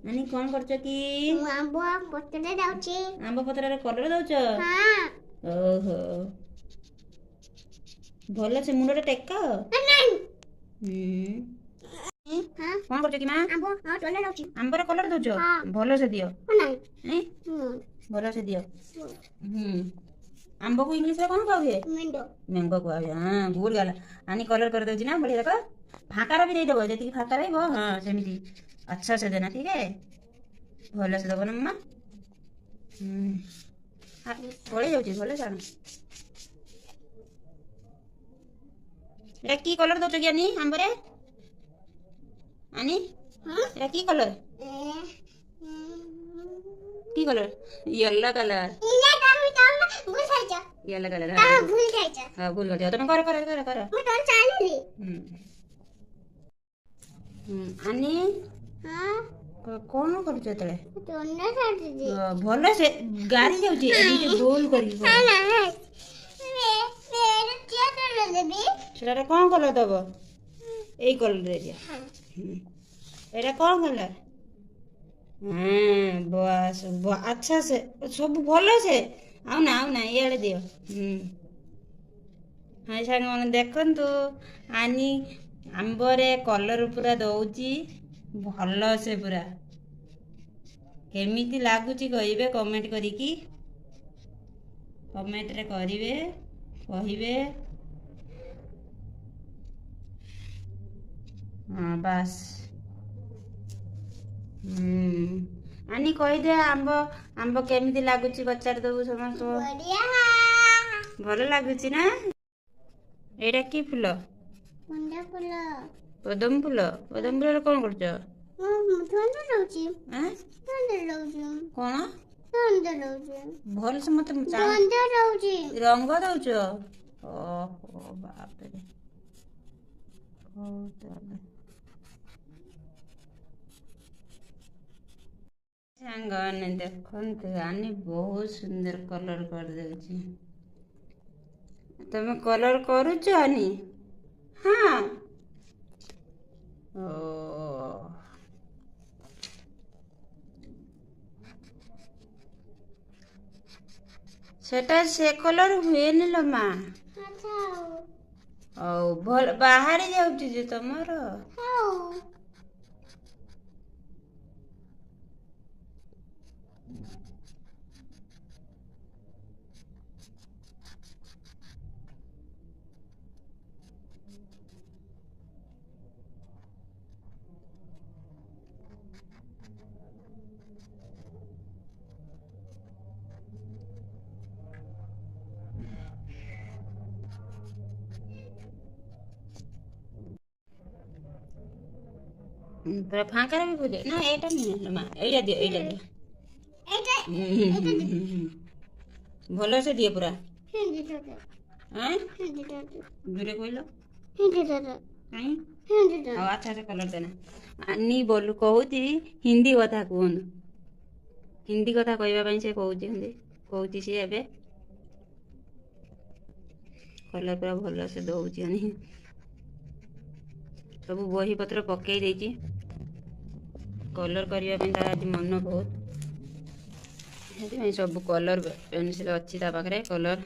ଆନି କ'ଣ କରୁଛ କି? ମୁଁ ଆମ୍ବ ପତ୍ରରେ ଯାଉଛି। ଆମ୍ବ ପତ୍ରରେ କଲର ଦଉଛ? ହଁ। ଓହୋ, ଭଲ ସେ ମୁଣ୍ଡଟା ଟେକ। କ'ଣ କରୁଛ କି ମା? ଆମ୍ବ ତଳେ ଯାଉଛି। ଆମ୍ବରେ କଲର ଦଉଛ? ଭଲ ସେ ଦିଅ। ଭଲ ସେ ଦିଅ। ଆମ୍ବକୁ ଇଂଲିଶରେ କ'ଣ କୁହା ହୁଏ? ମ୍ୟାଙ୍ଗୋ କୁହା ହୁଏ। ହଁ, ଭୁଲ ଗଲା। ଆନି କଲର କରିଦେଉଛି ନା, ବଢିଆ ଦେଖ। ଫାଙ୍କାର ବି ଦେଇଦେବ, ଯେତିକି ଫାଙ୍କା ରହିବ। ହଁ, ସେମିତି ଆଚ୍ଛା ସେ ଦେନା, ଠିକ है। ଭଲ ସେ ଦେବ ନା ମାମା। ପଳେଇ ଯାଉଛି, ଭଲ ଜାଣ। ଏଟା କି କଲର ଦଉଛ କି ଆନି ଆମ୍ବରେ? ଆନି ଏଟା କି କଲର? কি colour? Yellow colour. Yellow colour. হ্যাঁ ভুল খাইছো। হ্যাঁ ভুল খাইছো। তুমি করো করো করো করো। ମୁଁ ତୋର ଚାଲିଲି। ଆନି କ'ଣ କରୁଛ ଏତେବେଳେ? ଭଲ ସେ ଗାରି ଯାଉଛି ଗୋଲ କରିକି। ସେଟାରେ କ'ଣ କଲର ଦବ? ଏଇ କଲରରେ ଦିଅ। ଏଇଟା କ'ଣ କଲର? ବସ୍ ଆଚ୍ଛା ସେ ସବୁ ଭଲ ସେ। ଆଉ ନା ଇଆଡ଼େ ଦିଅ। ହଁ ସାଙ୍ଗମାନେ ଦେଖନ୍ତୁ, ଆନି ଆମ୍ବରେ କଲର ପୁରା ଦଉଛି ଭଲ ସେ ପୁରା। କେମିତି ଲାଗୁଛି କହିବେ କମେଣ୍ଟ କରିକି। କମେଣ୍ଟରେ କରିବେ, କହିବେ। ହଁ ବାସ୍। ଆନି କହିଦେ ଆମ୍ବ କେମିତି ଲାଗୁଛି ପଚାରି ଦବୁ ସମସ୍ତଙ୍କୁ। ଭଲ ଲାଗୁଛି ନା? ଏଇଟା କି ଫୁଲ? ପଦମ ଫୁଲ। ପଦମ ଫୁଲରେ କ'ଣ କରୁଛ? କ'ଣ ଭଲ ସେ ମତେ ରଙ୍ଗ ଦଉଛ? ଓହୋ ବାପରେ। ହଉ ତାହେଲେ ସାଙ୍ଗମାନେ ଦେଖନ୍ତୁ, ଆନି ବହୁତ ସୁନ୍ଦର କଲର କରିଦେଉଛି। ତମେ କଲର କରୁଛ ଆନି? ହଁ। ଓ ସେଟା ସେ କଲର ହୁଏନି ଲୋ ମା। ହଉ ଭଲ ବାହାରି ଯାଉଛି ଯେ ତମର। ପୁରା ଫାଙ୍କାରେ ବି ବୁଝେ ନା? ଏଇଟା ନୁହେଁ ମା, ଏଇଟା ଦିଅ, ଏଇଟା ଦିଅ। ଭଲ ସେ ଦିଅ ପୁରା। ଦୂରେ କହିଲ କାଇଁ? ଆଉ ଆଚ୍ଛା ସେ କଲର ଦେନା। ଆନି ବୋଲୁ କହୁଛି ହିନ୍ଦୀ କଥା କୁହନ୍ତୁ। ହିନ୍ଦୀ କଥା କହିବା ପାଇଁ ସେ କହୁଛି ସିଏ ଏବେ। କଲର ପୁରା ଭଲ ସେ ଦଉଛି ଆନି। ସବୁ ବହିପତ୍ର ପକେଇ ଦେଇଛି କଲର କରିବା ପାଇଁ। ତାର ଆଜି ମନ ବହୁତ, ସେଥିପାଇଁ ସବୁ କଲର ପେନସିଲ ଅଛି ତା ପାଖରେ। କଲର